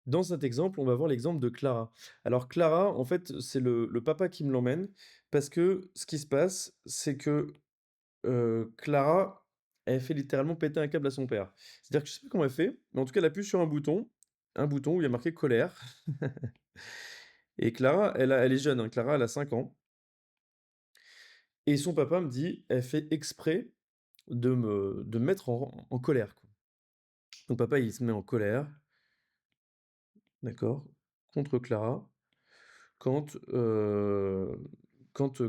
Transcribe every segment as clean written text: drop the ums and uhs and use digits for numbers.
Dans cet exemple, on va voir l'exemple de Clara. Alors Clara, en fait, c'est le papa qui me l'emmène parce que ce qui se passe, c'est que, Clara, elle fait littéralement péter un câble à son père. C'est-à-dire que je sais pas comment elle fait, mais en tout cas, elle appuie sur un bouton où il y a marqué colère et Clara, elle est jeune, hein, Clara, elle a 5 ans et son papa me dit: «Elle fait exprès de me mettre en colère, quoi». Donc papa, il se met en colère, d'accord, contre Clara. Quand,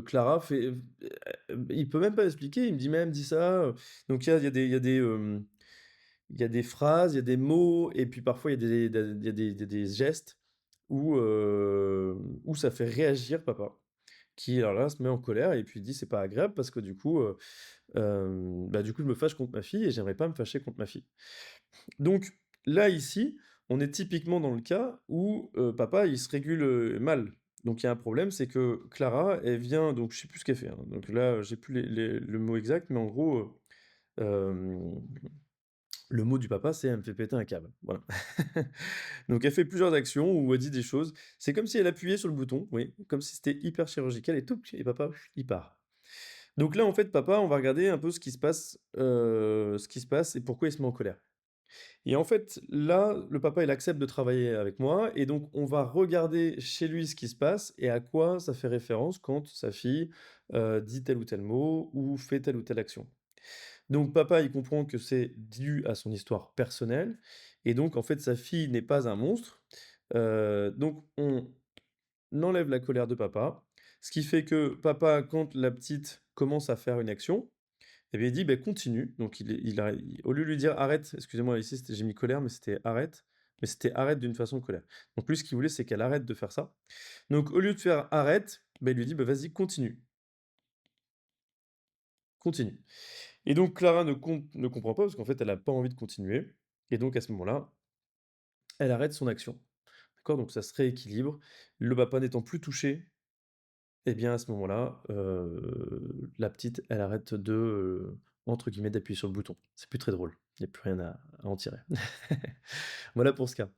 Clara fait il peut même pas expliquer, il me dit: «Mais elle me dit ça», donc il y a des phrases, il y a des mots et puis parfois il y a des gestes où ça fait réagir papa, qui alors là se met en colère et puis il dit: «C'est pas agréable parce que du coup, bah, du coup je me fâche contre ma fille et j'aimerais pas me fâcher contre ma fille». Donc là, ici, on est typiquement dans le cas où, papa, il se régule, mal. Donc il y a un problème, c'est que Clara, elle vient donc je sais plus ce qu'elle fait, hein, donc là, j'ai plus le mot exact, mais en gros, hem, le mot du papa, c'est: «Elle me fait péter un câble», voilà. Donc elle fait plusieurs actions où elle dit des choses. C'est comme si elle appuyait sur le bouton, oui, comme si c'était hyper chirurgical et touc et papa, il part. Donc là, en fait, papa, on va regarder un peu ce qui se passe et pourquoi il se met en colère. Et en fait, là, le papa, il accepte de travailler avec moi et donc on va regarder chez lui ce qui se passe et à quoi ça fait référence quand sa fille, dit tel ou tel mot ou fait telle ou telle action. Donc papa, il comprend que c'est dû à son histoire personnelle et donc en fait, sa fille n'est pas un monstre. Donc on enlève la colère de papa, ce qui fait que papa, quand la petite commence à faire une action, et bien, il dit: «Beh, continue». Donc il a au lieu de lui dire: «Arrête», excusez-moi, ici, j'ai mis colère, mais c'était arrête, mais c'était arrête d'une façon colère. Donc lui, ce qu'il voulait, c'est qu'elle arrête de faire ça. Donc au lieu de faire arrête, bah, il lui dit: «Bah, vas-y, continue, continue». Et donc Clara ne comprend pas parce qu'en fait, elle a pas envie de continuer et donc à ce moment-là, elle arrête son action. D'accord? Donc ça se rééquilibre. Le papa n'étant plus touché, et bien, à ce moment-là, la petite, elle arrête entre guillemets, «d'appuyer sur le bouton». C'est plus très drôle. Il y a plus rien à en tirer. Voilà pour ce cas.